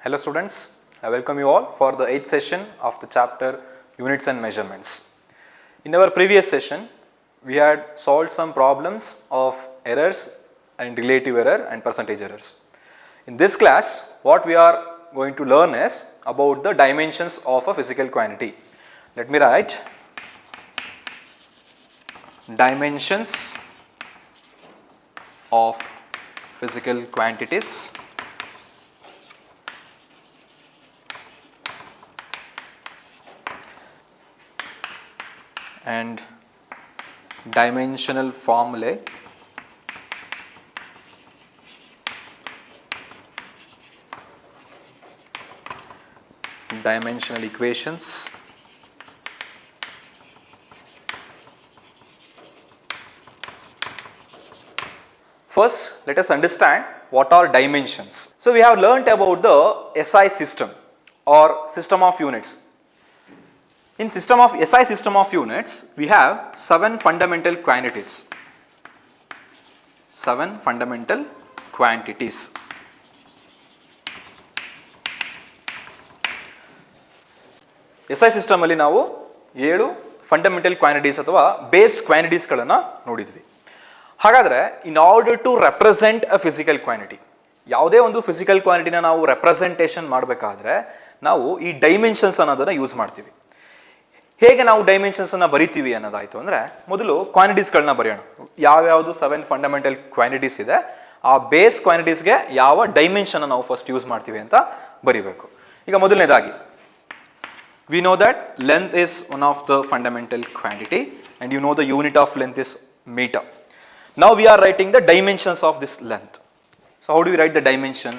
Hello students, I welcome you all for the 8th session of the chapter Units and Measurements. In our previous session, we had solved some problems of errors and relative error and percentage errors. In this class, what we are going to learn is about the dimensions of a physical quantity. Let me write dimensions of physical quantities. And dimensional formulae dimensional equations First, let us understand what are dimensions. So, we have learnt about the SI system or system of units. In SI system of units, we have 7 fundamental quantities. 7 fundamental quantities. SI system ಅಲ್ಲಿ ನಾವು 7 fundamental quantities ಅಥವಾ base quantities ಗಳನ್ನು ನೋಡಿದ್ವಿ. ಹಾಗಾದ್ರೆ in order to represent a physical quantity, ಯಾವುದೇ ಒಂದು physical ಕ್ವಾಂಟಿಟಿನ ನಾವು representation ಮಾಡಬೇಕಾದ್ರೆ ನಾವು ಈ ಡೈಮೆನ್ಷನ್ಸ್ ಅನ್ನೋದನ್ನ ಯೂಸ್ ಮಾಡ್ತೀವಿ. ಹೇಗೆ ನಾವು ಡೈಮೆನ್ಷನ್ಸ್ ಅನ್ನ ಬರಿತೀವಿ ಅನ್ನೋದಾಯ್ತು ಅಂದ್ರೆ, ಮೊದಲು ಕ್ವಾಂಟಿಟೀಸ್ಗಳನ್ನ ಬರೆಯೋಣ. ಯಾವ್ಯಾವುದು 7 ಫಂಡಮೆಂಟಲ್ ಕ್ವಾಂಟಿಟೀಸ್ ಇದೆ, ಆ ಬೇಸ್ ಕ್ವಾಂಟಿಟೀಸ್ಗೆ ಯಾವ ಡೈಮೆನ್ಷನ್ ನಾವು ಫಸ್ಟ್ ಯೂಸ್ ಮಾಡ್ತೀವಿ ಅಂತ ಬರಿಬೇಕು. ಈಗ ಮೊದಲನೇದಾಗಿ we know that length is one of the fundamental quantity and you know the unit of length is meter. Now we are writing the dimensions of this length. So how do we write the dimension?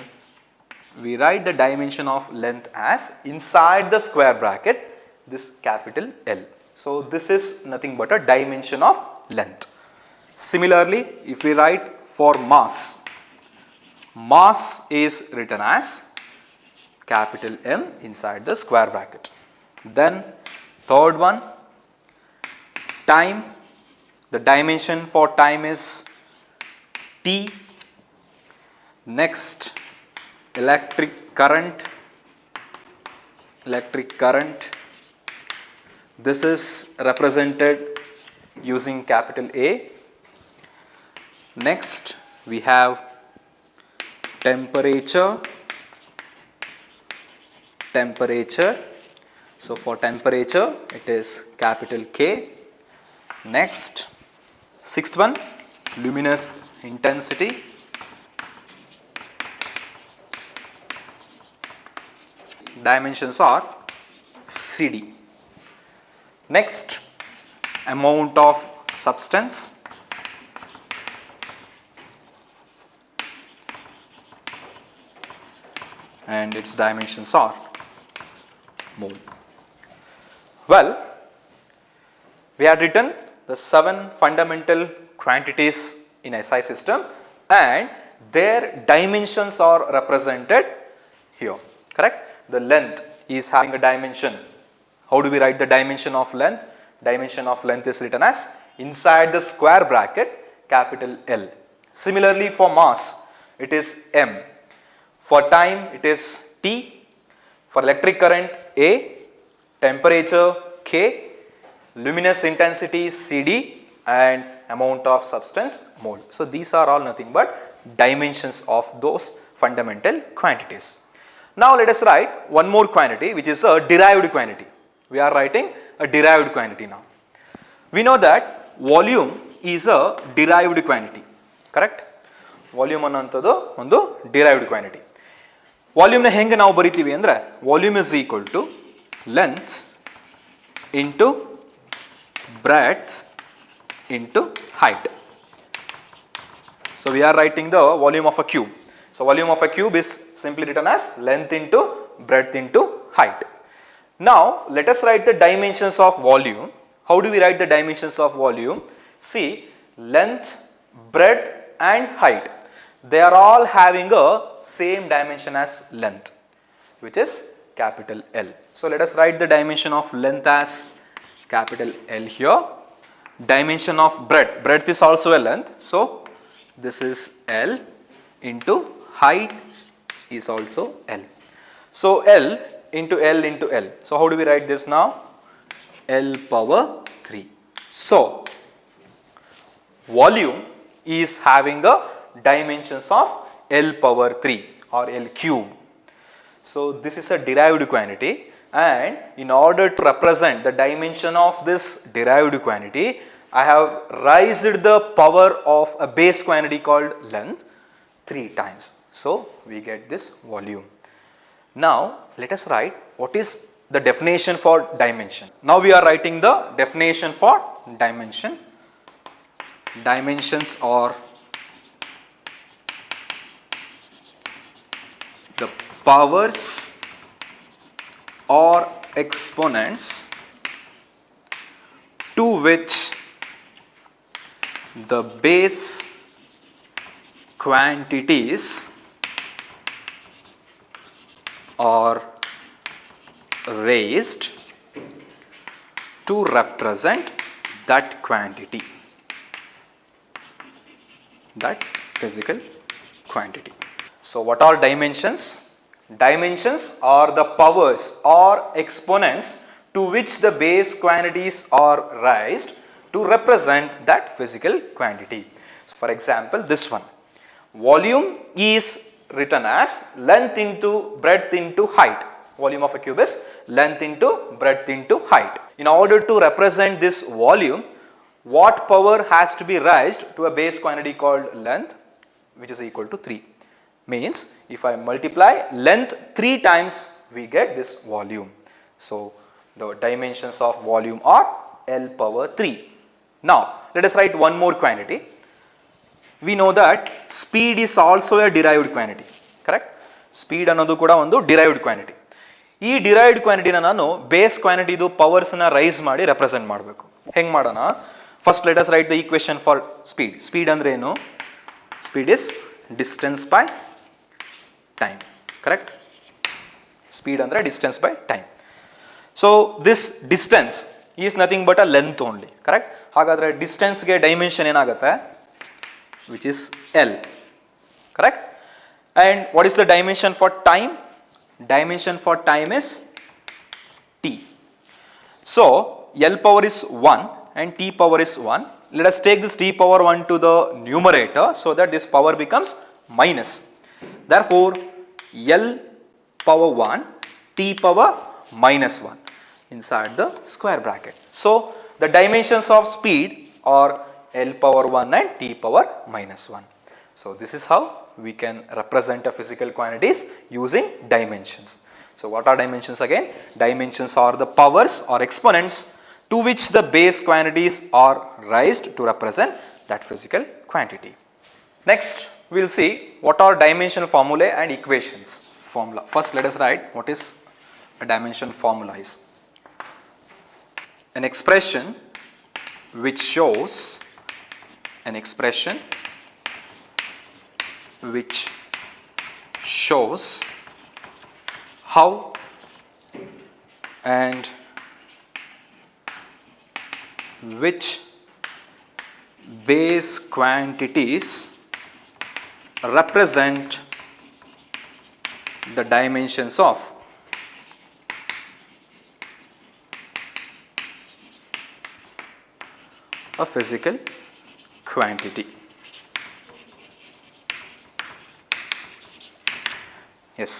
We write the dimension of length as inside the square bracket this capital L. So this is nothing but a dimension of length. Similarly, if we write for mass, mass is written as capital M inside the square bracket. Then third one, time, the dimension for time is T. Next, electric current, this is represented using capital A. Next we have temperature. So for temperature it is capital K. Next, sixth one, luminous intensity. Dimensions are CD. Next, amount of substance. And its dimensions are mole. Well, we had written the 7 fundamental quantities in SI system and their dimensions are represented here, correct? The length is having a dimension. How do we write the dimension of length? Dimension of length is written as inside the square bracket capital L. Similarly for mass, it is M. For time, it is T. For electric current, A. Temperature, K. Luminous intensity, CD. And amount of substance, mole. So these are all nothing but dimensions of those fundamental quantities. Now let us write one more quantity, which is a derived quantity. We are writing a derived quantity now. We know that volume is a derived quantity, correct? Volume ಅನ್ನುವಂಥದ್ದು ಒಂದು derived quantity. ವಾಲ್ಯೂಮ್ನ ಹೆಂಗೆ ನಾವು ಬರಿತೀವಿ ಅಂದರೆ, volume is equal to length into breadth into height. So we are writing the volume of a cube. So volume of a cube is simply written as length into breadth into height. Now let us write the dimensions of volume. How do we write the dimensions of volume? See, length, breadth and height, they are all having a same dimension as length, which is capital L. So let us write the dimension of length as capital L here. Dimension of breadth is also a length, so this is L into height is also L. So L into L into L. So how do we write this now? L power 3. So volume is having a dimensions of L power 3 or L cube. So this is a derived quantity, and in order to represent the dimension of this derived quantity, I have raised the power of a base quantity called length 3 times. So we get this volume. Now let us write what is the definition for dimension. Now we are writing the definition for dimension. Dimensions are the powers or exponents to which the base quantities are raised to represent that quantity, that physical quantity. So what are dimensions? Dimensions are the powers or exponents to which the base quantities are raised to represent that physical quantity. So for example, this one, volume is written as length into breadth into height. Volume of a cube is length into breadth into height. In order to represent this volume, what power has to be raised to a base quantity called length, which is equal to 3. Means if I multiply length 3 times, we get this volume. So the dimensions of volume are L power 3. Now let us write one more quantity. We know that speed is also a derived quantity, correct? Speed ಅನ್ನೋದು ಕೂಡ ಒಂದು derived quantity. ಈ derived quantity ನಾನು base quantity ಇದು powers ನ rice ಮಾಡಿ represent ಮಾಡಬೇಕು. ಹೆಂಗ್ ಮಾಡೋಣ? First let us write the equation for speed. Speed ಅಂದ್ರೆ ಏನು? Speed is distance by time, correct? Speed andre distance by time. So this distance is nothing but a length only, correct? Hagadre distance ge dimension enagutte, which is L, correct? And what is the dimension for time? Dimension for time is T. So L power is 1 and T power is 1. Let us take this T power 1 to the numerator so that this power becomes minus. Therefore L power 1 T power minus 1 inside the square bracket. So the dimensions of speed are L power 1 and T power minus 1. So this is how we can represent a physical quantities using dimensions. So what are dimensions again? Dimensions are the powers or exponents to which the base quantities are raised to represent that physical quantity. Next we will see what are dimensional formulae and equations. Formula. First let us write what is a dimension formula is. An expression which shows how and which base quantities represent the dimensions of a physical quantity. Yes.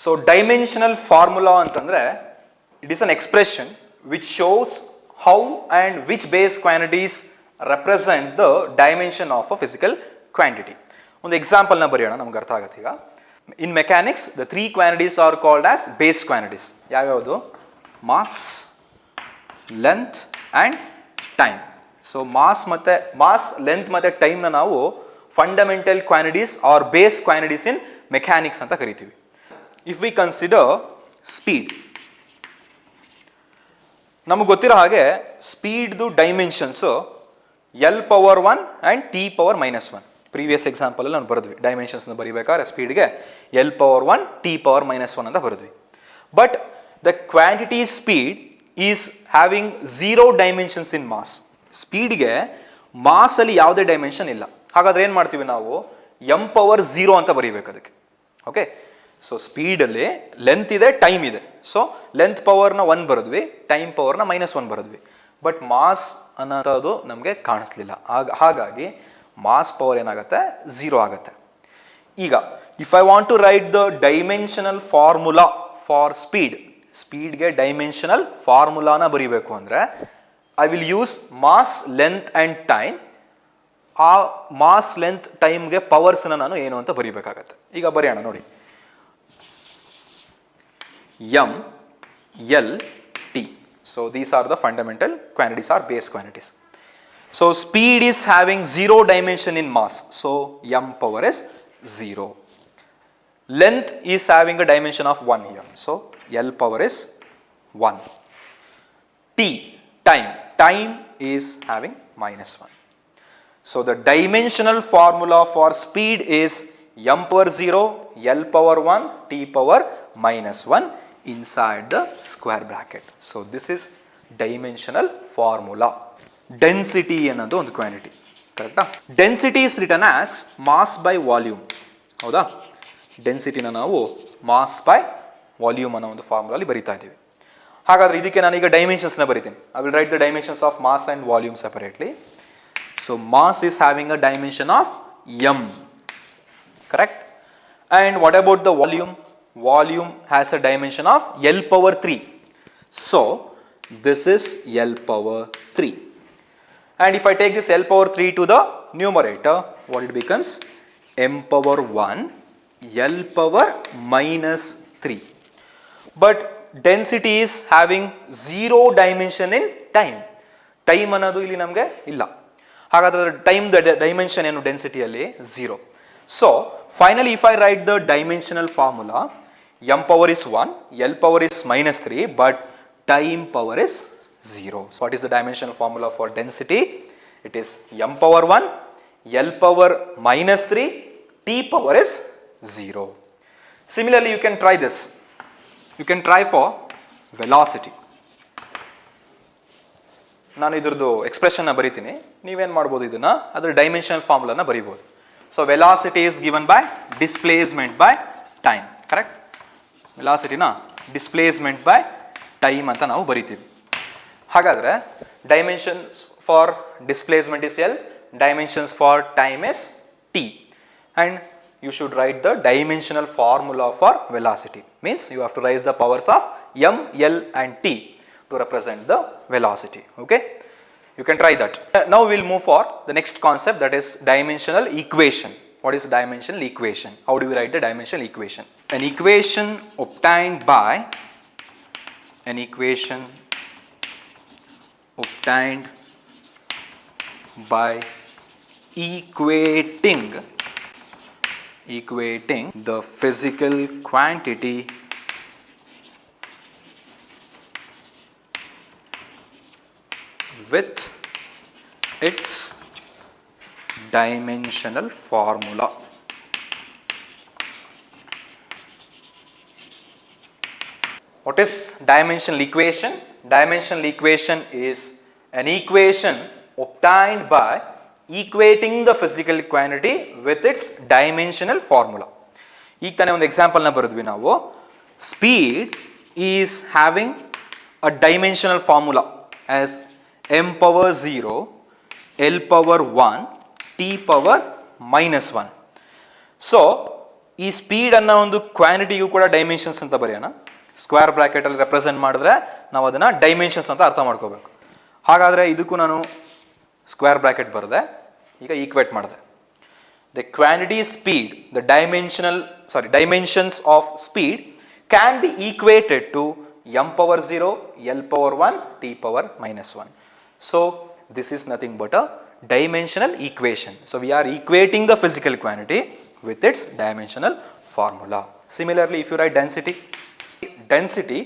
So dimensional formula antandre, it is an expression which shows how and which base quantities represent the dimension of a physical quantity. ಒಂದು example ನ ಬರೆಯೋಣ, ನಮ್ಗೆ ಅರ್ಥ ಆಗತ್ತೆ ಈಗ. In mechanics, the 3 quantities are called as base quantities. ಯಾವ್ಯಾವುದು? Mass, length and time. So mass, length ಮತ್ತೆ time ನ ನಾವು fundamental quantities or base quantities in mechanics ಅಂತ ಕರಿತೀವಿ. If we consider speed, ನಮಗೆ ಗೊತ್ತಿರೋ ಹಾಗೆ ಸ್ಪೀಡ್ದು dimensions L power 1 and T power minus 1. Previous example ಅಲ್ಲಿ ನಾನು ಬರೆದ್ವಿ, ಡೈಮೆನ್ಷನ್ಸ್ ಬರೀಬೇಕಾದ್ರೆ ಸ್ಪೀಡ್ಗೆ L power 1 T power minus 1 ಅಂತ ಬರೆದ್ವಿ. But the quantity speed is having 0 dimensions in mass. ಸ್ಪೀಡ್ಗೆ ಮಾಸ್ ಅಲ್ಲಿ ಯಾವುದೇ ಡೈಮೆನ್ಷನ್ ಇಲ್ಲ. ಹಾಗಾದ್ರೆ ಏನು ಮಾಡ್ತೀವಿ ನಾವು? M power 0 ಅಂತ ಬರೀಬೇಕು ಅದಕ್ಕೆ. ಓಕೆ, ಸೊ ಸ್ಪೀಡಲ್ಲಿ ಲೆಂತ್ ಇದೆ, ಟೈಮ್ ಇದೆ. ಸೊ ಲೆಂತ್ ಪವರ್ನ 1 ಬರೆದ್ವಿ, ಟೈಮ್ ಪವರ್ನ -1 ಬರೆದ್ವಿ. ಬಟ್ ಮಾಸ್ ಅನ್ನೋದು ನಮಗೆ ಕಾಣಿಸ್ಲಿಲ್ಲ. ಹಾಗಾಗಿ ಮಾಸ್ ಪವರ್ ಏನಾಗುತ್ತೆ, 0 ಆಗುತ್ತೆ. ಈಗ if I want to write the dimensional formula for ಸ್ಪೀಡ್ಗೆ ಡೈಮೆನ್ಷನಲ್ ಫಾರ್ಮುಲಾನ ಬರೀಬೇಕು ಅಂದರೆ I will use mass, length and time. ಆ ಮಾಸ್, ಲೆಂತ್, ಟೈಮ್ಗೆ ಪವರ್ಸ್ನ ನಾನು ಏನು ಅಂತ ಬರೀಬೇಕಾಗತ್ತೆ. ಈಗ ಬರೆಯೋಣ ನೋಡಿ. M, L, T. So these are the fundamental quantities or base quantities. So speed is having 0 dimension in mass. So M power is 0. Length is having a dimension of 1 here. So L power is 1. T, time is having -1. So the dimensional formula for speed is M power 0, L power 1, T power -1 inside the square bracket. So this is dimensional formula. Density ಅನ್ನೋದು ಒಂದು quantity, ಕರೆಕ್ಟಾ? Density is written as mass by volume. ಹೌದಾ? ಡೆನ್ಸಿಟಿನ ನಾವು mass by volume ಅನ್ನೋ ಒಂದು ಫಾರ್ಮುಲಲ್ಲಿ ಬರಿತಾ ಇದ್ದೀವಿ. ಹಾಗಾದ್ರೆ ಇದಕ್ಕೆ ನಾನೀಗ ಡೈಮೆನ್ಷನ್ಸ್ನ ಬರಿತೀನಿ. I will write the dimensions of mass and volume separately. So mass is having a dimension of m, correct? And what about the volume? Volume has a dimension of L power 3. So this is L power 3. And if I take this L power 3 to the numerator, what it becomes? M power 1, L power -3. But density is having 0 dimension in time. Time ಅನ್ನೋದು ಇಲ್ಲಿ ನಮಗೆ ಇಲ್ಲ. ಹಾಗಾದ್ರೆ time dimension ಏನು ಡೆನ್ಸಿಟಿಯಲ್ಲಿ? 0. So finally if I write the dimensional formula, M power is 1, L power is -3, but time power is 0. So what is the dimensional formula for density? It is M power 1, L power -3, T power is 0. Similarly you can try this. You can try for velocity. ನಾನು ಇದ್ರದ್ದು ಎಕ್ಸ್ಪ್ರೆಷನ್ನ ಬರಿತೀನಿ, ನೀವೇನು ಮಾಡ್ಬೋದು, ಇದನ್ನ ಅದರ dimensional ಫಾರ್ಮುಲಾನ ಬರಿಬೋದು. So velocity is given by displacement by time, correct? ವೆಲಾಸಿಟಿನ ಡಿಸ್ಪ್ಲೇಸ್ಮೆಂಟ್ ಬೈ ಟೈಮ್ ಅಂತ ನಾವು ಬರಿತೀವಿ. ಹಾಗಾದರೆ dimensions for displacement is L, dimensions for time is T, and you should write the dimensional formula for velocity. Means you have to raise the powers of M, L and T to represent the velocity. Okay, you can try that. Now we'll move for the next concept, that is dimensional equation. What is dimensional equation? How do we write the dimensional equation? An equation obtained by equating the physical quantity with its dimensional formula. What is dimensional equation? Dimensional equation is an equation obtained by equating the physical quantity with its dimensional formula. ಈಗ ತಾನೇ ಒಂದು ಎಕ್ಸಾಂಪಲ್ನ ಬರೆದ್ವಿ ನಾವು. Speed is having a dimensional formula as m power 0, L power 1, T power -1. So ಈ speed ಅನ್ನೋ ಒಂದು ಕ್ವಾಂಟಿಟಿಗೂ ಕೂಡ dimensions ಅಂತ ಬರೆಯೋಣ. ಸ್ಕ್ವೇರ್ ಬ್ರಾಕೆಟಲ್ಲಿ ರೆಪ್ರೆಸೆಂಟ್ ಮಾಡಿದ್ರೆ ನಾವು ಅದನ್ನು ಡೈಮೆನ್ಷನ್ಸ್ ಅಂತ ಅರ್ಥ ಮಾಡ್ಕೋಬೇಕು. ಹಾಗಾದರೆ ಇದಕ್ಕೂ ನಾನು ಸ್ಕ್ವೇರ್ ಬ್ರಾಕೆಟ್ ಬರೆದೆ, ಈಗ ಈಕ್ವೇಟ್ ಮಾಡಿದೆ. The quantity speed, the dimensions of speed can be equated to m power 0, L power 1, T power -1. So this is nothing but a dimensional equation. So we are equating the physical quantity with its dimensional formula. Similarly, if you write density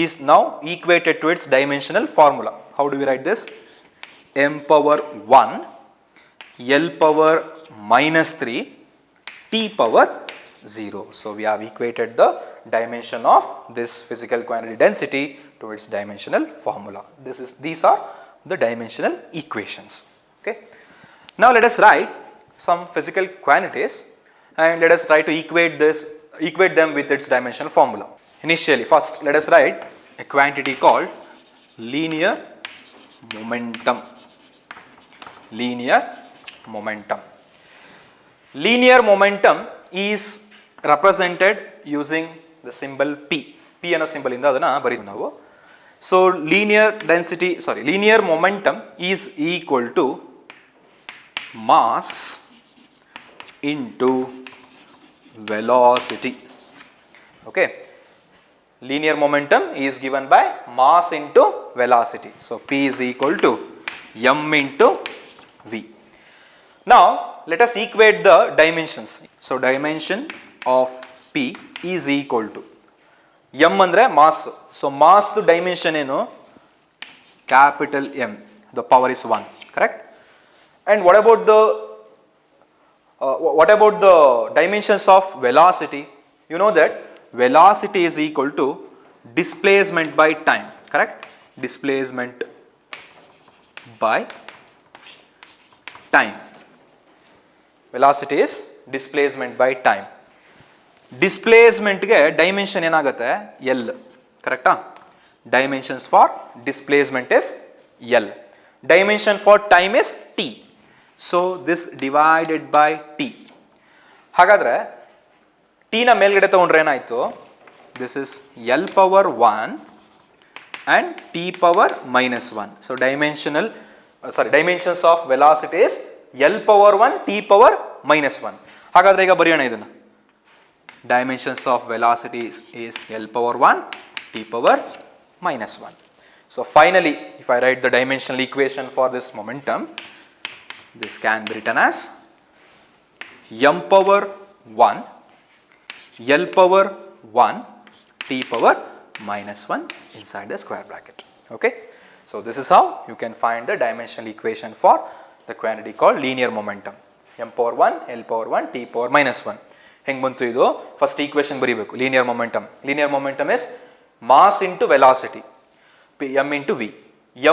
is now equated to its dimensional formula. How do we write this? M power 1, L power -3, T power 0. So we have equated the dimension of this physical quantity density to its dimensional formula. These are the dimensional equations. Okay. Now let us write some physical quantities and let us try to equate this equate them with its dimensional formula. Initially, first let us write a quantity called linear momentum. Linear momentum. Linear momentum is represented using the symbol P. P ಅನ್ನೋ symbol ಇಂದ ಅದನ್ನ ಬರೀತೀವಿ ನಾವು. So linear momentum is equal to mass into velocity. Okay. Linear momentum is given by mass into velocity. So P is equal to m into v. Now let us equate the dimensions. So dimension of P is equal to m andre mass. So mass to dimension ಏನು capital M. The power is 1. Correct? And what about the dimensions of velocity? You know that velocity is equal to displacement by time. Correct? Displacement by time. Velocity is displacement by time. Displacement ಗೆ dimension ಏನಾಗುತ್ತೆ L. ಕರೆಕ್ಟಾ? Dimensions for displacement is L. Dimension for time is T. So this divided by T. ಹಾಗಾದ್ರೆ T ನ ಮೇಲ್ಗಡೆ ತಗೊಂಡ್ರೆ ಏನಾಯ್ತು? This is L power 1 and T power minus 1. So dimensions of velocity is L power 1 T power minus 1. ಹಾಗಾದ್ರೆ ಈಗ ಬರೆಯೋಣ ಇದನ್ನ. Dimensions of velocity is L power 1 T power minus 1. So finally, if I write the dimensional equation for this momentum, this can be written as m power 1 L power 1 T power minus 1 inside the square bracket. Okay. So this is how you can find the dimensional equation for the quantity called linear momentum. M power 1 L power 1 T power minus 1. ಹೆಂಗೆ ಬಂತು ಇದು? First equation ಬರೀಬೇಕು. Linear momentum. Linear momentum is mass into velocity m into v.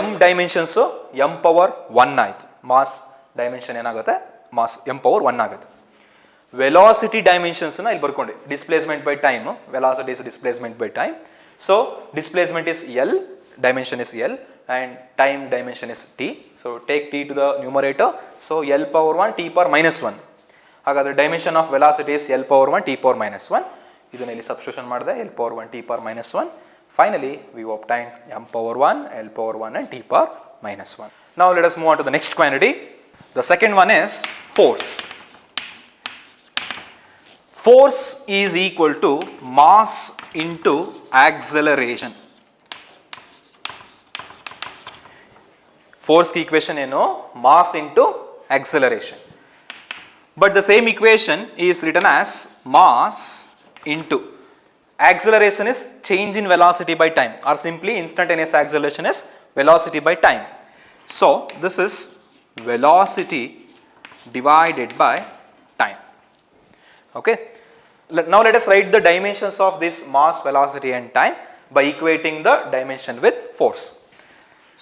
m dimensions m power 1 ಆಯಿತು. Mass dimension ಏನಾಗುತ್ತೆ? Mass m power 1 ಆಗುತ್ತೆ. Velocity ಡೈಮೆನ್ಷನ್ಸ್ನ ಇಲ್ಲಿ ಬರ್ಕೊಂಡೆ. Displacement by time. Velocity is displacement by time. So displacement is L, dimension is L, and time dimension is T. So take T to the numerator. So L power 1 T power minus 1. ಹಾಗಾದರೆ dimension of velocity is L power 1 T power minus 1. ಇದನ್ನ ಇಲ್ಲಿ substitution ಮಾಡಿದೆ. L power 1 T power minus 1. Finally, we obtained m power 1, L power 1 and T power minus 1. Now let us move on to the next quantity. The second one is force. Force is equal to mass into acceleration. Force ki equation ಏನು? Mass into acceleration. But the same equation is written as mass into acceleration is change in velocity by time, or simply instantaneous acceleration is velocity by time. So this is velocity divided by time. Okay. Now let us write the dimensions of this mass, velocity and time by equating the dimension with force.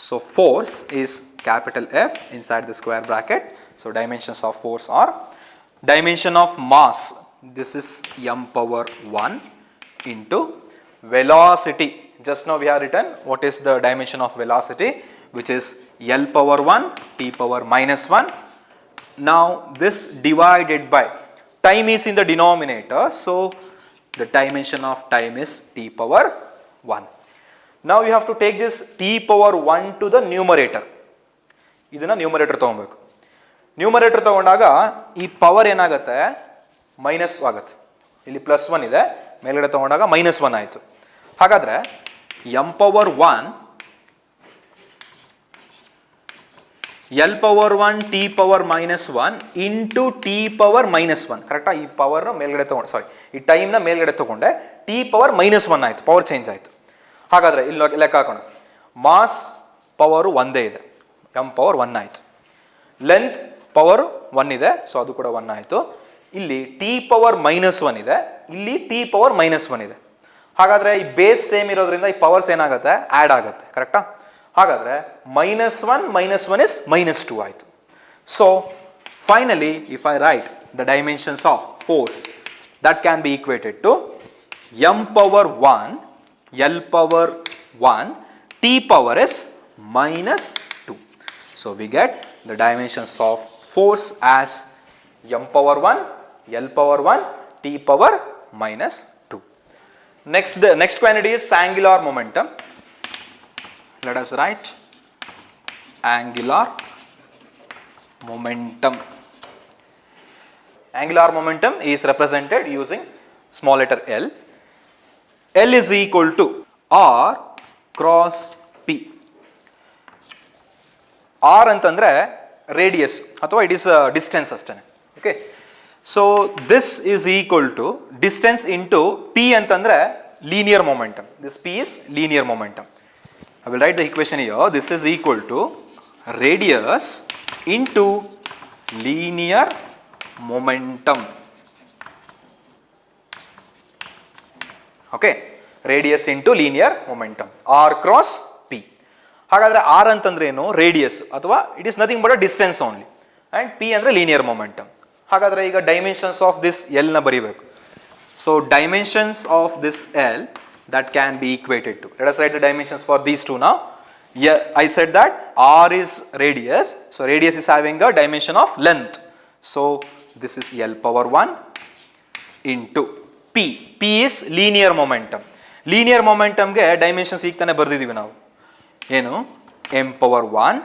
So force is capital F inside the square bracket. So dimensions of force are dimension of mass. This is m power 1 into velocity. Just now we have written what is the dimension of velocity, which is L power 1 T power minus 1. Now this divided by time is in the denominator, so the dimension of time is T power 1. Now you have to take this T power 1 to the numerator. ಇದನ್ನ numerator ತಗೊಬೇಕು. Numerator ತಗೊಂಡಾಗ ಈ power ಏನಾಗುತ್ತೆ? Minus ಆಗುತ್ತೆ. ಇಲ್ಲಿ plus 1 ಇದೆ, ಮೇಲ್ಗಡೆ ತಗೊಂಡಾಗ ಮೈನಸ್ 1 ಆಯಿತು. ಹಾಗಾದರೆ m power 1 L power 1 T power minus 1 into T power minus 1. ಕರೆಕ್ಟಾ? ಈ ಪವರ್ನ ಮೇಲ್ಗಡೆ ತಗೊಂಡು ಈ ಟೈಮ್ನ ಮೇಲ್ಗಡೆ ತಗೊಂಡೆ, T ಪವರ್ ಮೈನಸ್ 1 ಆಯಿತು, ಪವರ್ ಚೇಂಜ್ ಆಯಿತು. ಹಾಗಾದರೆ ಇಲ್ಲಿ ಲೆಕ್ಕ ಹಾಕೋಣ. ಮಾಸ್ ಪವರು ಒಂದೇ ಇದೆ, m ಪವರ್ 1 ಆಯಿತು. ಲೆಂತ್ ಪವರ್ 1 ಇದೆ, ಸೊ ಅದು ಕೂಡ 1 ಆಯಿತು. ಇಲ್ಲಿ T ಪವರ್ ಮೈನಸ್ 1 ಇದೆ, ಇಲ್ಲಿ T ಪವರ್ ಮೈನಸ್ 1 ಇದೆ. ಹಾಗಾದರೆ ಈ ಬೇಸ್ ಸೇಮ್ ಇರೋದ್ರಿಂದ ಈ ಪವರ್ಸ್ ಏನಾಗುತ್ತೆ? ಆ್ಯಡ್ ಆಗುತ್ತೆ. ಕರೆಕ್ಟಾ? ಹಾಗಾದರೆ ಮೈನಸ್ 1 ಇಸ್ ಮೈನಸ್ 2 ಆಯಿತು. So finally if I right the dimensions of force, that can be equated to m power 1 L power 1 T power s minus 2. So we get the dimensions of force as m power 1 L power 1 T power minus 2. The next quantity is angular momentum. Let us write angular momentum. Angular momentum is represented using small letter L. L is equal to R cross P. R ಅಂತಂದ್ರೆ radius ಅಥವಾ it is distance ಅಷ್ಟೇ. Okay, so this is equal to distance into P ಅಂತಂದ್ರೆ linear momentum. This P is linear momentum. I will write the equation here. This is equal to radius into linear momentum. Okay, radius into linear momentum, R cross P. ಹಾಗಾದ್ರೆ R ಅಂತಂದ್ರೆ ಏನು? Radius ಅಥವಾ it is nothing but a distance only, and P ಅಂದ್ರೆ linear momentum. ಹಾಗಾದ್ರೆ ಈಗ dimensions of this L ನ ಬರೀಬೇಕು. So dimensions of this L that can be equated to. Let us write the dimensions for these two now. Yeah, I said that R is radius, so radius is having a dimension of length. So this is L power 1 into P. P is linear momentum. Linear momentum ge dimensions ಈಗ ತಾನೇ ಬರ್ದಿದೀವಿ ನಾವು. ಏನು? m power 1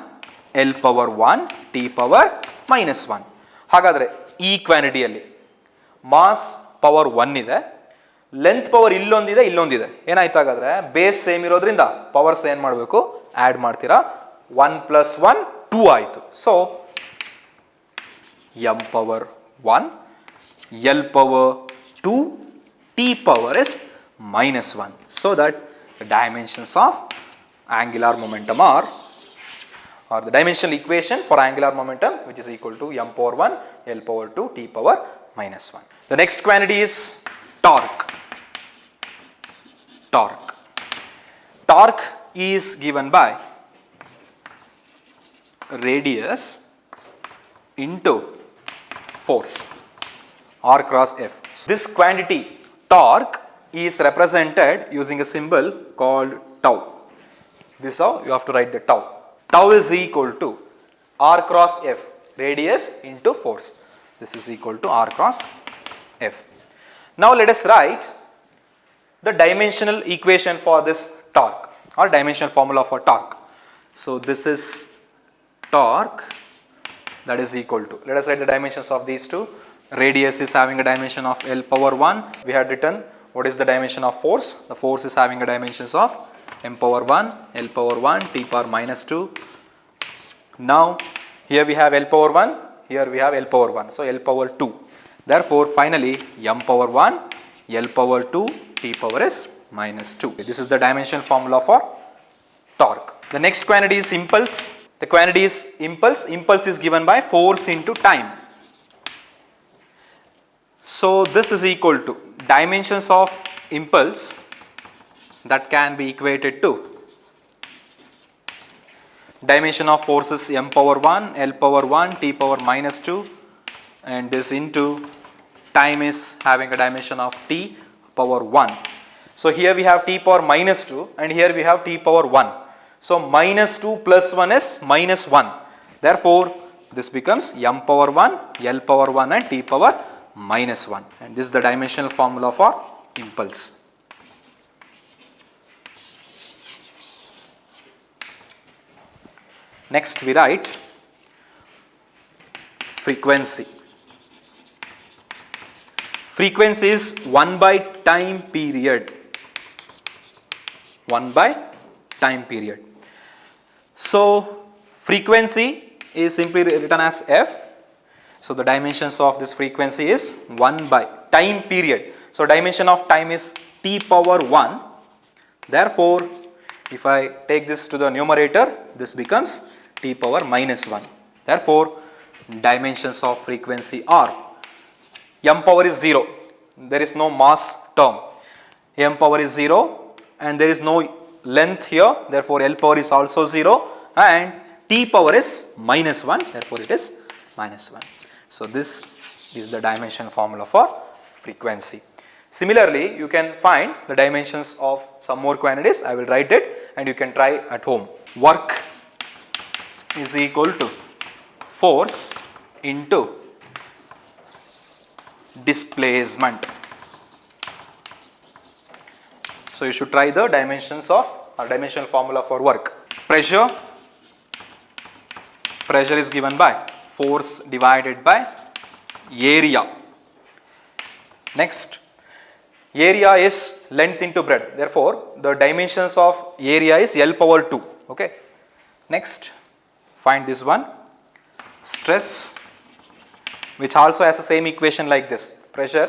L power 1 T power minus 1. ಹಾಗಾದ್ರೆ ಈ ಕ್ವಾಂಟಿಟಿಯಲ್ಲಿ mass power 1 ಇದೆ, length power ಇಲ್ಲೊಂದಿದೆ, ಇಲ್ಲೊಂದಿದೆ. ಏನಾಯ್ತು ಹಾಗಾದ್ರೆ? Base same ಇರೋದ್ರಿಂದ ಪವರ್ಸ್ ಏನ್ ಮಾಡಬೇಕು? ಆಡ್ ಮಾಡ್ತೀರಾ. 1 + 1 2 ಆಯ್ತು. So m power 1 L power 2 T power is minus 1. So that the dimensions of angular momentum are, or the dimensional equation for angular momentum, which is equal to m power 1 L power 2 T power minus 1. The next quantity is torque. Torque is given by radius into force, R cross F. So this quantity torque is represented using a symbol called tau. This is how you have to write the tau. Tau is equal to R cross F, radius into force. This is equal to R cross F. Now let us write the dimensional equation for this torque, or dimensional formula for torque. So this is torque, that is equal to, let us write the dimensions of these two. Radius is having a dimension of L power 1. We had written what is the dimension of force. The force is having a dimensions of m power 1 L power 1 T power minus 2. Now here we have L power 1, here we have L power 1, so L power 2. Therefore finally m power 1 L power 2 T power is minus 2. This is the dimension formula for torque. The next quantity is impulse. The quantity is impulse. Impulse is given by force into time. So this is equal to dimensions of impulse that can be equated to dimension of force is m power 1 L power 1 T power minus 2, and this into time is having a dimension of T power 1. So here we have T power minus 2 and here we have T power 1. So minus 2 plus 1 is minus 1. Therefore this becomes m power 1 L power 1 and T power minus 1. And this is the dimensional formula for impulse. Next we write frequency. Frequency is 1 by time period. 1 by time period. So frequency is simply written as F. So the dimensions of this frequency is 1 by time period. So dimension of time is T power 1. Therefore if I take this to the numerator, this becomes T power minus 1. Therefore dimensions of frequency are m power is 0. There is no mass term. M power is 0 and there is no length here. Therefore L power is also 0 and T power is minus 1. Therefore it is minus 1. So this is the dimension formula for frequency. Similarly, you can find the dimensions of some more quantities. I will write it and you can try at home. Work is equal to force into displacement. So you should try the dimensions of or dimensional formula for work. Pressure is given by force divided by area. Next, area is length into breadth. Therefore, the dimensions of area is L power 2. Okay. Next, find this one. Stress, which also has the same equation like this. Pressure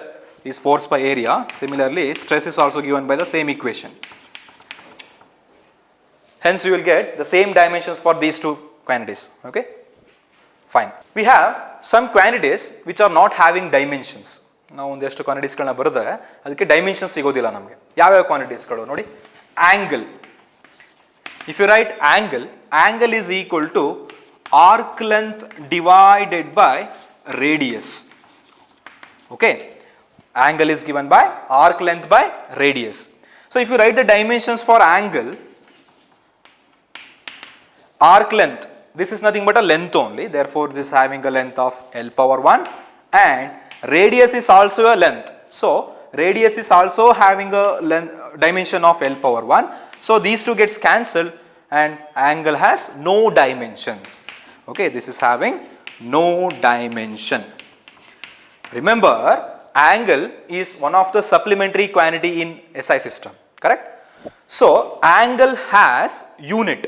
is force by area. Similarly, stress is also given by the same equation. Hence, you will get the same dimensions for these two quantities. Okay. Fine. We have some quantities which are not having dimensions. ನಾವು ಒಂದಷ್ಟು ಕ್ವಾಂಟಿಟೀಸ್ಗಳನ್ನ ಬರೆದ್ರೆ ಅದಕ್ಕೆ dimension ಸಿಗೋದಿಲ್ಲ ನಮಗೆ. ಯಾವ್ಯಾವ ಕ್ವಾಂಟಿಟೀಸ್ಗಳು ನೋಡಿ. Angle. If you write angle is equal to arc length divided by radius. Okay. Angle is given by arc length by radius. So if you write the dimensions for angle, arc length, this is nothing but a length only. Therefore, this is having a length of L power 1 and radius is also a length. So, radius is also having a dimension of L power 1. So, these two gets cancelled and angle has no dimensions. Okay, this is having no dimension. Remember, angle is one of the supplementary quantity in SI system, correct? So, angle has unit,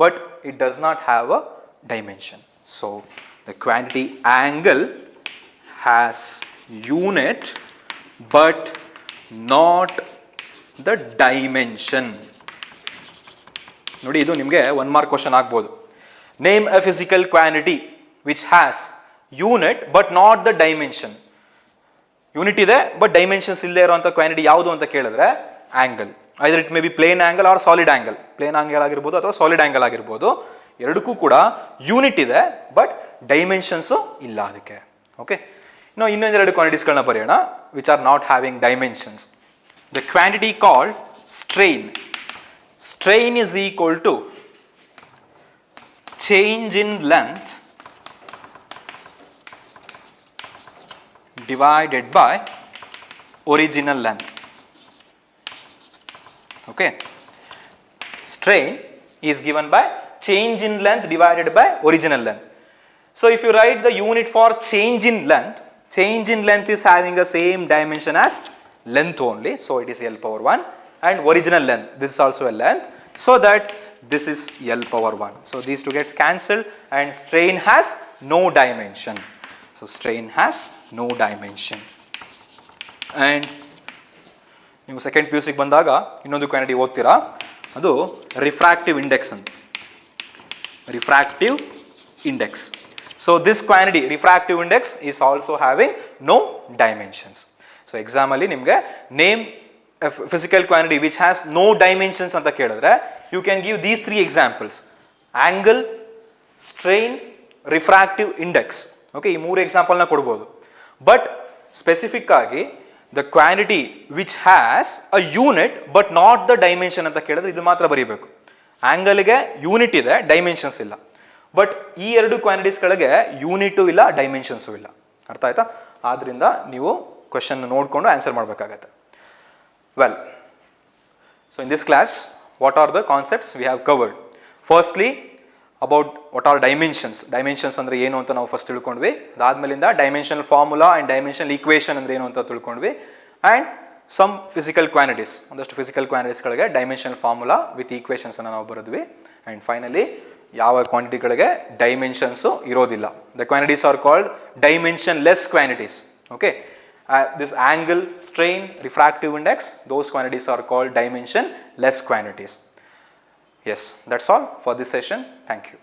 but it does not have a dimension. So, the quantity angle has unit but not the dimension. ನೋಡಿ ಇದು ನಿಮಗೆ 1 mark question ಆಗಬಹುದು. Name a physical quantity which has unit but not the dimension. Unit ಇದೆ but dimensions ಇಲ್ಲದೆ ಇರುವಂತ quantity ಯಾವುದು ಅಂತ ಕೇಳಿದ್ರೆ angle. Either it may be plane angle or solid angle. Plane angle ಆಗಿರ್ಬೋದು ಅಥವಾ ಸಾಲಿಡ್ ಆಂಗಲ್ ಆಗಿರ್ಬೋದು. ಎರಡಕ್ಕೂ ಕೂಡ ಯೂನಿಟ್ ಇದೆ ಬಟ್ ಡೈಮೆನ್ಷನ್ಸ್ ಇಲ್ಲ ಅದಕ್ಕೆ. ಓಕೆ. ಇನ್ನೊಂದೆರಡು ಕ್ವಾಂಟಿಟೀಸ್ಗಳನ್ನ ಬರೆಯೋಣ which are not having dimensions. The quantity called strain. Strain is equal to change in length divided by original length. Okay. Strain is given by change in length divided by original length. So, if you write the unit for change in length is having the same dimension as length only. So, it is L power 1 and original length. This is also a length. So, that this is L power 1. So, these two gets cancelled and strain has no dimension. So, strain has no dimension. And ನೀವು second P U ಸಿಗೆ ಬಂದಾಗ ಇನ್ನೊಂದು quantity ಓದ್ತೀರಾ, ಅದು refractive index ಅಂತ. Refractive index. So this quantity refractive index is also having no dimensions. So ಎಕ್ಸಾಮಲ್ಲಿ ನಿಮಗೆ name physical quantity which has no dimensions ಅಂತ ಕೇಳಿದ್ರೆ you can give these 3 examples: angle, strain, refractive index. Okay, ಈ 3 ಎಕ್ಸಾಂಪಲ್ನ ಕೊಡ್ಬೋದು. But specific ಆಗಿ the quantity which has a unit but not the dimension ಅಂತ ಕೇಳಿದ್ರೆ ಇದು ಮಾತ್ರ ಬರೀಬೇಕು. ಆಂಗಲ್ಗೆ ಯೂನಿಟ್ ಇದೆ, ಡೈಮೆನ್ಷನ್ಸ್ ಇಲ್ಲ. ಬಟ್ ಈ ಎರಡು ಕ್ವಾಂಟಿಟೀಸ್ಗಳಿಗೆ ಯೂನಿಟು ಇಲ್ಲ, ಡೈಮೆನ್ಷನ್ಸು ಇಲ್ಲ. ಅರ್ಥ ಆಯ್ತಾ? ಆದ್ದರಿಂದ ನೀವು ಕ್ವೆಶನ್ ನೋಡಿಕೊಂಡು ಆನ್ಸರ್ ಮಾಡಬೇಕಾಗತ್ತೆ. Well, so in this class what are the concepts we have covered. Firstly about what are dimensions. Dimensions ಅಂದರೆ ಏನು ಅಂತ ನಾವು ಫಸ್ಟ್ ತಿಳ್ಕೊಂಡ್ವಿ. ಅದಾದ್ಮೇಲಿಂದ dimensional formula and dimensional equation ಅಂದರೆ ಏನು ಅಂತ ತಿಳ್ಕೊಂಡ್ವಿ. ಆ್ಯಂಡ್ ಸಮ್ ಫಿಸಿಕಲ್ ಕ್ವಾಂಟಿಟೀಸ್, ಒಂದಷ್ಟು ಫಿಸಿಕಲ್ ಕ್ವಾಂಟಿಟೀಸ್ಗಳಿಗೆ ಡೈಮೆನ್ಷನಲ್ ಫಾರ್ಮುಲಾ ವಿತ್ ಈಕ್ವೇಷನ್ಸನ್ನು ನಾವು ಬರೆದ್ವಿ. ಆ್ಯಂಡ್ ಫೈನಲಿ ಯಾವ ಕ್ವಾಂಟಿಟಿಗಳಿಗೆ ಡೈಮೆನ್ಷನ್ಸು ಇರೋದಿಲ್ಲ. The quantities are called dimensionless quantities. Okay, this angle, strain, refractive index, those quantities are called dimension less quantities. Yes, that's all for this session. Thank you.